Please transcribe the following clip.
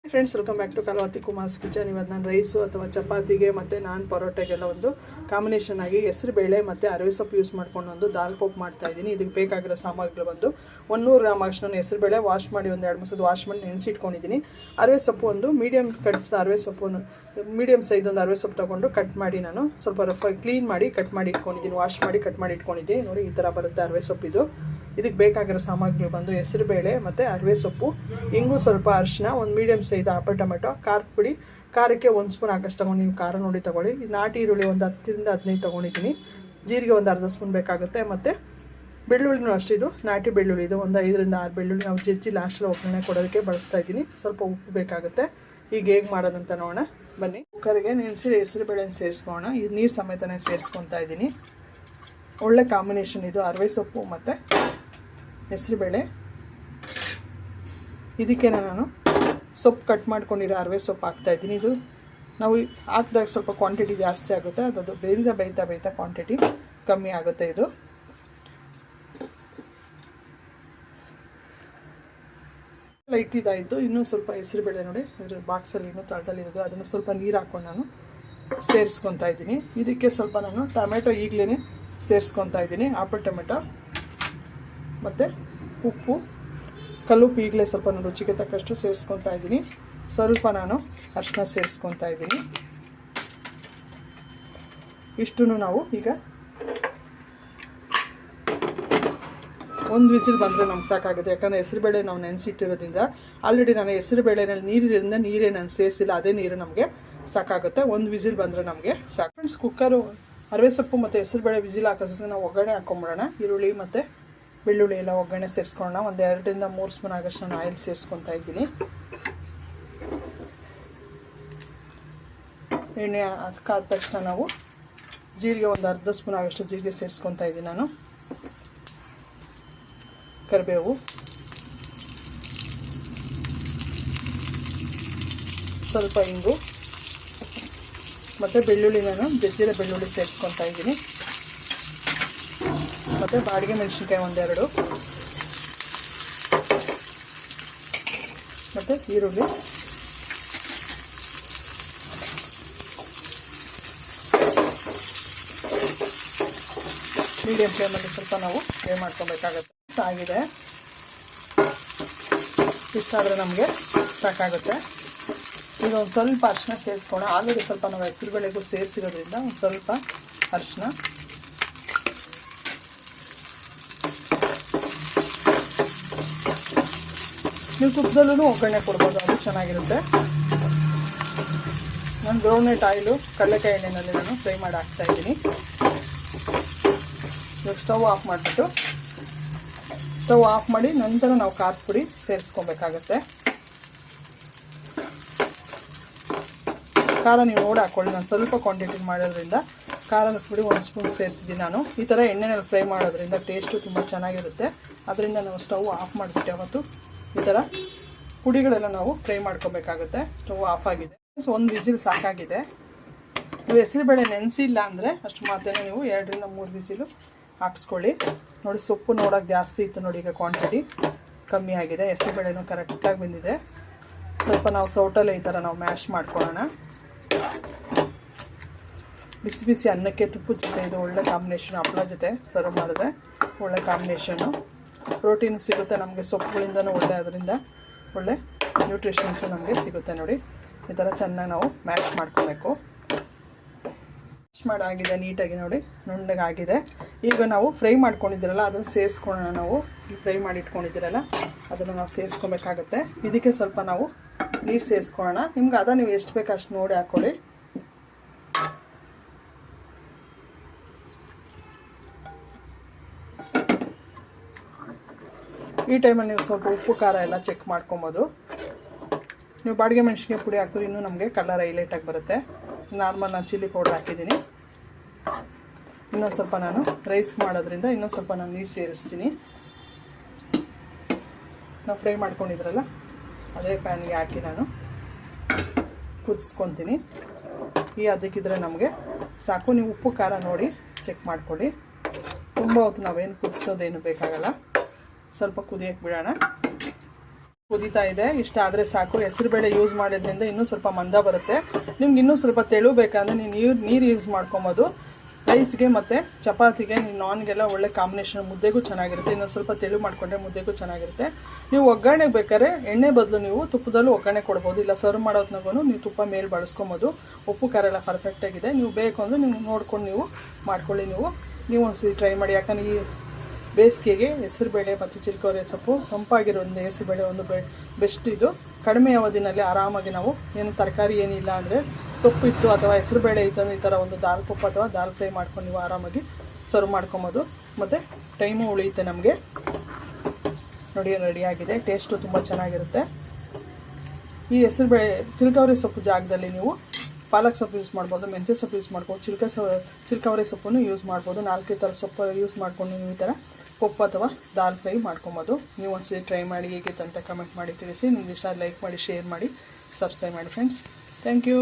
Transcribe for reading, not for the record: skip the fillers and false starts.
Friends, welcome back to Kalavati Kumar's kitchen. ಇವತ್ತು ನಾನು rice ಅಥವಾ ಚಪಾತಿಗೆ ಮತ್ತು ನಾನ್ ಪರೋಟೆಗೆಲ್ಲ ಒಂದು ಕಾಂಬಿನೇಷನ್ ಆಗಿ ಹೆಸರು ಬೇಳೆ ಮತ್ತು ಅರವೆ ಸೊಪ್ಪು ಯೂಸ್ ಮಾಡ್ಕೊಂಡು ಒಂದು ದಾಲ್ ಪೋಪ್ ಮಾಡ್ತಾಯಿದ್ದೀನಿ. ಇದಕ್ಕೆ ಬೇಕಾಗಿರೋ ಸಾಮಗ್ರಿಗಳು ಬಂದು 100 ಗ್ರಾಮ್ ಅಷ್ಟು ನಾನು ಹೆಸರು ಬೇಳೆ ವಾಶ್ ಮಾಡಿ ಒಂದು 2-3 ಸಲ ವಾಶ್ ಮಾಡಿ ನೆನೆಸಿಟ್ಕೊಂಡಿದ್ದೀನಿ. ಅರವೆ ಸೊಪ್ಪು ಒಂದು ಮೀಡಿಯಮ್ ಕಟ್ ಅರವೆ ಸೊಪ್ಪು ಮೀಡಿಯಮ್ ಸೈಜ್ ಒಂದು ಅರವೆ ಸೊಪ್ಪು ತೊಗೊಂಡು ಕಟ್ ಮಾಡಿ ನಾನು ಸ್ವಲ್ಪ ರಫಾಗಿ ಕ್ಲೀನ್ ಮಾಡಿ ಕಟ್ ಮಾಡಿ ಇಟ್ಕೊಂಡಿದ್ದೀನಿ. ವಾಶ್ ಮಾಡಿ ಕಟ್ ಮಾಡಿ ಇಟ್ಕೊಂಡಿದ್ದೀನಿ. ನೋಡಿ, ಈ ಥರ ಬರುತ್ತೆ ಅರವೆ ಸೊಪ್ಪಿದು. ಇದಕ್ಕೆ ಬೇಕಾಗಿರೋ ಸಾಮಗ್ರಿಗಳು ಬಂದು ಹೆಸರು ಬೇಳೆ ಮತ್ತು ಅರವೆ ಸೊಪ್ಪು, ಇಂಗು, ಸ್ವಲ್ಪ ಅರಿಶಿನ, ಒಂದು ಮೀಡಿಯಮ್ ಸೈಜ್ ಆಪಲ್ ಟೊಮೆಟೊ, ಖಾರದ ಪುಡಿ, ಖಾರಕ್ಕೆ 1 ಸ್ಪೂನ್ ಹಾಕಷ್ಟು ತೊಗೊಂಡು ನೀವು ಖಾರ ನೋಡಿ ತೊಗೊಳ್ಳಿ. ನಾಟಿ ಈರುಳ್ಳಿ ಒಂದು 10ರಿಂದ 15 ತೊಗೊಂಡಿದ್ದೀನಿ. ಜೀರಿಗೆ ಒಂದು ಅರ್ಧ ಸ್ಪೂನ್ ಬೇಕಾಗುತ್ತೆ. ಮತ್ತು ಬೆಳ್ಳುಳ್ಳಿನೂ ಅಷ್ಟು, ಇದು ನಾಟಿ ಬೆಳ್ಳುಳ್ಳಿ, ಇದು ಒಂದು 5ರಿಂದ 6 ಬೆಳ್ಳುಳ್ಳಿ ನಾವು ಜಜ್ಜಿ ಲಾಸ್ಟಲ್ಲಿ ಒಗ್ಗರಣೆ ಕೊಡೋದಕ್ಕೆ ಬಳಸ್ತಾ ಇದ್ದೀನಿ. ಸ್ವಲ್ಪ ಉಪ್ಪು ಬೇಕಾಗುತ್ತೆ. ಈಗ ಹೇಗೆ ಮಾಡೋದಂತ ನೋಡೋಣ ಬನ್ನಿ. ಕುಕ್ಕರ್ಗೆ ನೆನೆಸಿ ಹೆಸರು ಬೇಳೆನ ಸೇರಿಸ್ಕೊಳ್ಳೋಣ. ಇದು ನೀರು ಸಮೇತನೇ ಸೇರಿಸ್ಕೊತಾ ಇದ್ದೀನಿ. ಒಳ್ಳೆ ಕಾಂಬಿನೇಷನ್ ಇದು ಅರವೆ ಸೊಪ್ಪು ಮತ್ತು ಹೆಸರು ಬೇಳೆ. ಇದಕ್ಕೆ ನಾನು ಸೊಪ್ಪು ಕಟ್ ಮಾಡ್ಕೊಂಡಿರೋ ಅರವೆ ಸೊಪ್ಪು ಹಾಕ್ತಾಯಿದ್ದೀನಿ. ಇದು ನಾವು ಹಾಕಿದಾಗ ಸ್ವಲ್ಪ ಕ್ವಾಂಟಿಟಿ ಜಾಸ್ತಿ ಆಗುತ್ತೆ, ಅದು ಬೇಯ್ತಾ ಕ್ವಾಂಟಿಟಿ ಕಮ್ಮಿ ಆಗುತ್ತೆ. ಇದು ಲೈಟ್ ಇದಾಯಿತು. ಇನ್ನೂ ಸ್ವಲ್ಪ ಹೆಸರು ಬೇಳೆ ನೋಡಿ ಇದ್ರ ಬಾಕ್ಸಲ್ಲಿ ಇನ್ನೂ ತಳದಲ್ಲಿರೋದು, ಅದನ್ನು ಸ್ವಲ್ಪ ನೀರು ಹಾಕ್ಕೊಂಡು ನಾನು ಸೇರಿಸ್ಕೊತಾ ಇದ್ದೀನಿ. ಇದಕ್ಕೆ ಸ್ವಲ್ಪ ನಾನು ಟೊಮೆಟೊ ಈಗಲೇ ಸೇರಿಸ್ಕೊತಾ ಇದ್ದೀನಿ. ಆಪಲ್ ಟೊಮೆಟೊ ಮತ್ತು ಉಪ್ಪು, ಕಲ್ಲುಪ್ಪು ಈಗಲೇ ಸ್ವಲ್ಪ ನಾನು ರುಚಿಗೆ ತಕ್ಕಷ್ಟು ಸೇರಿಸ್ಕೊತಾ ಇದ್ದೀನಿ. ಸ್ವಲ್ಪ ನಾನು ಅರಿಶಿನ ಸೇರಿಸ್ಕೊತಾ ಇದ್ದೀನಿ. ಇಷ್ಟನ್ನು ನಾವು ಈಗ ಒಂದು ವಿಸಿಲ್ ಬಂದರೆ ನಮ್ಗೆ ಸಾಕಾಗುತ್ತೆ. ಯಾಕಂದರೆ ಹೆಸರುಬೇಳೆ ನಾವು ನೆನೆಸಿಟ್ಟಿರೋದ್ರಿಂದ ಆಲ್ರೆಡಿ ನಾನು ಹೆಸರು ಬೇಳೆನಲ್ಲಿ ನೀರಿರೋದ್ರಿಂದ ನೀರೇ ನಾನು ಸೇರಿಸಿಲ್ಲ, ಅದೇ ನೀರು ನಮಗೆ ಸಾಕಾಗುತ್ತೆ. ಒಂದು ವಿಸಿಲ್ ಬಂದರೆ ನಮಗೆ ಸಾಕು. ಫ್ರೆಂಡ್ಸ್, ಕುಕ್ಕರು ಅರವೆ ಸೊಪ್ಪು ಮತ್ತು ಹೆಸರು ಬೇಳೆ ವಿಸಿಲ್ ಹಾಕೋದ್ರೆ ನಾವು ಒಗ್ಗರಣೆ ಹಾಕ್ಕೊಂಬಿಡೋಣ. ಈರುಳ್ಳಿ ಮತ್ತು ಬೆಳ್ಳುಳ್ಳಿ ಎಲ್ಲ ಒಗ್ಗರಣೆ ಸೇರಿಸ್ಕೊಳ್ಳೋಣ. ಒಂದು 2ರಿಂದ 3 ಸ್ಪೂನ್ ಆಗಷ್ಟು ನಾನು ಆಯಿಲ್ ಸೇರಿಸ್ಕೊತಾ ಇದ್ದೀನಿ. ಎಣ್ಣೆ ಕಾದ ತಕ್ಷಣ ನಾವು ಜೀರಿಗೆ ಒಂದು ಅರ್ಧ ಸ್ಪೂನ್ ಆಗಷ್ಟು ಜೀರಿಗೆ ಸೇರಿಸ್ಕೊತಾ ಇದ್ದೀನಿ ನಾನು. ಕರಿಬೇವು, ಸ್ವಲ್ಪ ಇಂಗು ಮತ್ತು ಬೆಳ್ಳುಳ್ಳಿ, ನಾನು ಜಜ್ಜಿರೋ ಬೆಳ್ಳುಳ್ಳಿ ಸೇರಿಸ್ಕೊತಾ ಇದ್ದೀನಿ. ಮತ್ತು ಬಾಡಿಗೆ ಮೆಣಸಿನ್ಕಾಯಿ 1-2 ಮತ್ತು ಈರುಳ್ಳಿ, ಮೀಡಿಯಮ್ ಫ್ಲೇಮಲ್ಲಿ ಸ್ವಲ್ಪ ನಾವು ಫ್ರೈ ಮಾಡ್ಕೊಬೇಕಾಗತ್ತೆ. ಆಗಿದೆ, ಇಷ್ಟಾದರೆ ನಮಗೆ ಸಾಕಾಗುತ್ತೆ. ಈಗ ಒಂದು ಸ್ವಲ್ಪ ಅರಿಶಿನ ಸೇರಿಸ್ಕೋಣ. ಆಲ್ರೆಡಿ ಸ್ವಲ್ಪ ನಾವು ಹೆಸರು ಬೇಳೆಗೂ ಸೇರಿಸಿರೋದ್ರಿಂದ ಒಂದು ಸ್ವಲ್ಪ ಅರಿಶಿನ, ನೀವು ತುಪ್ಪದಲ್ಲೂ ಒಗ್ಗರಣೆ ಕೊಡ್ಬೋದು, ಅದು ಚೆನ್ನಾಗಿರುತ್ತೆ. ನಾನು ಗ್ರೌಂಡ್ನಟ್ ಆಯಿಲು ಕಡಲೆಕಾಯಿ ಎಣ್ಣೆಯಲ್ಲಿ ನಾನು ಫ್ರೈ ಮಾಡಿ ಹಾಕ್ತಾಯಿದ್ದೀನಿ. ಇವಾಗ ಸ್ಟವ್ ಆಫ್ ಮಾಡಿಬಿಟ್ಟು ನಂತರ ನಾವು ಖಾರದ ಪುಡಿ ಸೇರಿಸ್ಕೊಬೇಕಾಗತ್ತೆ. ಖಾರ ನೀವು ನೋಡಿ ಹಾಕ್ಕೊಳ್ಳಿ. ನಾನು ಸ್ವಲ್ಪ ಕ್ವಾಂಟಿಟಿ ಮಾಡೋದ್ರಿಂದ ಖಾರದ ಪುಡಿ 1 ಸ್ಪೂನ್ ಸೇರಿಸಿದ್ದೀನಿ ನಾನು. ಈ ಥರ ಎಣ್ಣೆನಲ್ಲಿ ಫ್ರೈ ಮಾಡೋದ್ರಿಂದ ಟೇಸ್ಟು ತುಂಬ ಚೆನ್ನಾಗಿರುತ್ತೆ. ಅದರಿಂದ ನಾವು ಸ್ಟವ್ ಆಫ್ ಮಾಡಿಬಿಟ್ಟೆ. ಅವತ್ತು ಈ ಥರ ಪುಡಿಗಳೆಲ್ಲ ನಾವು ಫ್ರೈ ಮಾಡ್ಕೊಬೇಕಾಗುತ್ತೆ. ಸ್ಟವ್ ಆಫ್ ಆಗಿದೆ. ಒಂದು ವಿಸಿಲ್ ಸಾಕಾಗಿದೆ. ನೀವು ಹೆಸರು ಬೇಳೆ ನೆನೆಸಿಲ್ಲ ಅಂದರೆ ಅಷ್ಟು ಮಾತ್ರನೇ ನೀವು 2ರಿಂದ 3 ವಿಸಿಲು ಹಾಕ್ಸ್ಕೊಳ್ಳಿ. ನೋಡಿ, ಸೊಪ್ಪು ನೋಡೋಕೆ ಜಾಸ್ತಿ ಇತ್ತು ನೋಡಿ, ಈಗ ಕ್ವಾಂಟಿಟಿ ಕಮ್ಮಿ ಆಗಿದೆ. ಹೆಸರು ಬೇಳೆನೂ ಕರೆಕ್ಟಾಗಿ ಬಂದಿದೆ. ಸ್ವಲ್ಪ ನಾವು ಸೌಟಲ್ಲೇ ಈ ಥರ ನಾವು ಮ್ಯಾಶ್ ಮಾಡ್ಕೊಳ್ಳೋಣ. ಬಿಸಿ ಬಿಸಿ ಅನ್ನಕ್ಕೆ ತುಪ್ಪದ ಜೊತೆ ಇದು ಒಳ್ಳೆ ಕಾಂಬಿನೇಷನ್. ಹಪ್ಪಳ ಜೊತೆ ಸರ್ವ್ ಮಾಡಿದ್ರೆ ಒಳ್ಳೆ ಕಾಂಬಿನೇಷನ್ನು. ಪ್ರೋಟೀನ್ ಸಿಗುತ್ತೆ ನಮಗೆ ಸೊಪ್ಪುಗಳಿಂದನೂ ಒಳ್ಳೆ, ಅದರಿಂದ ಒಳ್ಳೆ ನ್ಯೂಟ್ರಿಷನ್ಸು ನಮಗೆ ಸಿಗುತ್ತೆ. ನೋಡಿ, ಈ ಥರ ಚೆನ್ನಾಗಿ ನಾವು ಮ್ಯಾಶ್ ಮಾಡ್ಕೊಬೇಕು. ಮ್ಯಾಶ್ ಮಾಡಾಗಿದೆ ನೀಟಾಗಿ, ನೋಡಿ ನುಣ್ಣಗಾಗಿದೆ. ಈಗ ನಾವು ಫ್ರೈ ಮಾಡ್ಕೊಂಡಿದ್ದೀರಲ್ಲ ಅದನ್ನು ಸೇರಿಸ್ಕೊಳ್ಳೋಣ. ನಾವು ಈ ಫ್ರೈ ಮಾಡಿ ಇಟ್ಕೊಂಡಿದ್ದೀರಲ್ಲ ಅದನ್ನು ನಾವು ಸೇರಿಸ್ಕೊಬೇಕಾಗತ್ತೆ. ಇದಕ್ಕೆ ಸ್ವಲ್ಪ ನಾವು ನೀರು ಸೇರಿಸ್ಕೊಳ್ಳೋಣ. ನಿಮ್ಗೆ ನೀವು ಎಷ್ಟು ಬೇಕು ಅಷ್ಟು ನೋಡಿ ಹಾಕ್ಕೊಳ್ಳಿ. ಈ ಟೈಮಲ್ಲಿ ನೀವು ಸ್ವಲ್ಪ ಉಪ್ಪು ಖಾರ ಎಲ್ಲ ಚೆಕ್ ಮಾಡ್ಕೊಬೋದು. ನೀವು ಬಾಡಿಗೆ ಮೆಣಸಿನ್ಕಾಯಿ ಪುಡಿ ಹಾಕಿದ್ರೆ ಇನ್ನೂ ನಮಗೆ ಕಲರ್ ಹೈಲೈಟಾಗಿ ಬರುತ್ತೆ. ನಾರ್ಮಲ್ ನಾನು ಚಿಲ್ಲಿ ಪೌಡ್ರ್ ಹಾಕಿದ್ದೀನಿ. ಇನ್ನೊಂದು ಸ್ವಲ್ಪ ನಾನು ರೈಸ್ ಮಾಡೋದ್ರಿಂದ ಇನ್ನೊಂದು ಸ್ವಲ್ಪ ನಾನು ನೀರು ಸೇರಿಸ್ತೀನಿ. ನಾವು ಫ್ರೈ ಮಾಡ್ಕೊಂಡಿದ್ರಲ್ಲ ಅದೇ ಪ್ಯಾನ್ಗೆ ಹಾಕಿ ನಾನು ಕುದಿಸ್ಕೊತೀನಿ. ಈ ಅದಕ್ಕಿದ್ರೆ ನಮಗೆ ಸಾಕು. ನೀವು ಉಪ್ಪು ಖಾರ ನೋಡಿ ಚೆಕ್ ಮಾಡ್ಕೊಳ್ಳಿ. ತುಂಬ ಹೊತ್ತು ನಾವೇನು ಕುದಿಸೋದೇನು ಬೇಕಾಗಲ್ಲ. ಸ್ವಲ್ಪ ಕುದಿಯೋಕ್ಕೆ ಬಿಡೋಣ. ಕುದೀತಾ ಇದೆ, ಇಷ್ಟ ಆದರೆ ಸಾಕು. ಹೆಸರುಬೇಳೆ ಯೂಸ್ ಮಾಡೋದ್ರಿಂದ ಇನ್ನೂ ಸ್ವಲ್ಪ ಮಂದ ಬರುತ್ತೆ. ನಿಮ್ಗೆ ಇನ್ನೂ ಸ್ವಲ್ಪ ತೆಳು ಬೇಕಂದರೆ ನೀವು ನೀರು ಯೂಸ್ ಮಾಡ್ಕೊಬೋದು. ರೈಸ್ಗೆ ಮತ್ತು ಚಪಾತಿಗೆ, ನೀವು ನಾನ್ಗೆಲ್ಲ ಒಳ್ಳೆ ಕಾಂಬಿನೇಷನ್, ಮುದ್ದೆಗೂ ಚೆನ್ನಾಗಿರುತ್ತೆ. ಇನ್ನೊಂದು ಸ್ವಲ್ಪ ತೆಳು ಮಾಡಿಕೊಂಡ್ರೆ ಮುದ್ದೆಗೂ ಚೆನ್ನಾಗಿರುತ್ತೆ. ನೀವು ಒಗ್ಗರಣೆಗೆ ಬೇಕಾದ್ರೆ ಎಣ್ಣೆ ಬದಲು ನೀವು ತುಪ್ಪದಲ್ಲೂ ಒಗ್ಗರಣೆ ಕೊಡ್ಬೋದು, ಇಲ್ಲ ಸರ್ವ್ ಮಾಡೋದ್ನಾಗೂ ನೀವು ತುಪ್ಪ ಮೇಲೆ ಬಳಸ್ಕೊಬೋದು. ಉಪ್ಪು ಖಾರ ಎಲ್ಲ ಪರ್ಫೆಕ್ಟಾಗಿದೆ. ನೀವು ಬೇಕು ಅಂದರೆ ನೀವು ನೋಡ್ಕೊಂಡು ನೀವು ಮಾಡ್ಕೊಳ್ಳಿ. ನೀವು ಒಂದ್ಸರಿ ಟ್ರೈ ಮಾಡಿ. ಯಾಕಂದರೆ ಈ ಬೇಸಿಗೆಗೆ ಹೆಸರುಬೇಳೆ ಮತ್ತು ಚಿಲ್ಕವರೆ ಸೊಪ್ಪು, ಸಂಪಾಗಿರೋ ಒಂದು ಹೆಸರುಬೇಳೆ ಒಂದು ಬೆಸ್ಟ್. ಇದು ಕಡಿಮೆ ಅವಧಿನಲ್ಲಿ ಆರಾಮಾಗಿ ನಾವು ಏನು ತರಕಾರಿ ಏನಿಲ್ಲ ಅಂದರೆ ಸೊಪ್ಪು ಇತ್ತು ಅಥವಾ ಹೆಸರುಬೇಳೆ ಇತ್ತು ಅಂದರೆ ಈ ಥರ ಒಂದು ದಾಲ್ ಪಪ್ಪು ಅಥವಾ ದಾಲ್ ಫ್ರೈ ಮಾಡ್ಕೊಂಡು ನೀವು ಆರಾಮಾಗಿ ಸರ್ವ್ ಮಾಡ್ಕೊಬೋದು. ಮತ್ತು ಟೈಮು ಉಳಿಯುತ್ತೆ ನಮಗೆ. ನೋಡಿ ರೆಡಿಯಾಗಿದೆ. ಟೇಸ್ಟು ತುಂಬ ಚೆನ್ನಾಗಿರುತ್ತೆ. ಈ ಹೆಸರುಬೇಳೆ ಚಿಲ್ಕವರೆ ಸೊಪ್ಪು ಜಾಗದಲ್ಲಿ ನೀವು ಪಾಲಕ್ ಸೊಪ್ಪು ಯೂಸ್ ಮಾಡ್ಬೋದು, ಮೆಂತ್ಯ ಸೊಪ್ಪು ಯೂಸ್ ಮಾಡ್ಬೋದು, ಚಿಲ್ಕವರೆ ಸೊಪ್ಪನ್ನು ಯೂಸ್ ಮಾಡ್ಬೋದು. 4 ಥರ ಸೊಪ್ಪು ಯೂಸ್ ಮಾಡ್ಕೊಂಡು ನೀವು ಈ ಥರ ಪಪ್ಪು ಅಥವಾ ದಾಲ್ ಫ್ರೈ ಮಾಡ್ಕೊಬೋದು. ನೀವು ಒಂದ್ಸರಿ ಟ್ರೈ ಮಾಡಿ ಹೇಗಿತ್ತು ಅಂತ ಕಮೆಂಟ್ ಮಾಡಿ ತಿಳಿಸಿ. ನಿಮ್ಗೆ ಇಷ್ಟ ಲೈಕ್ ಮಾಡಿ, ಶೇರ್ ಮಾಡಿ, ಸಬ್ಸ್ಕ್ರೈಬ್ ಮಾಡಿ ಫ್ರೆಂಡ್ಸ್. Thank you.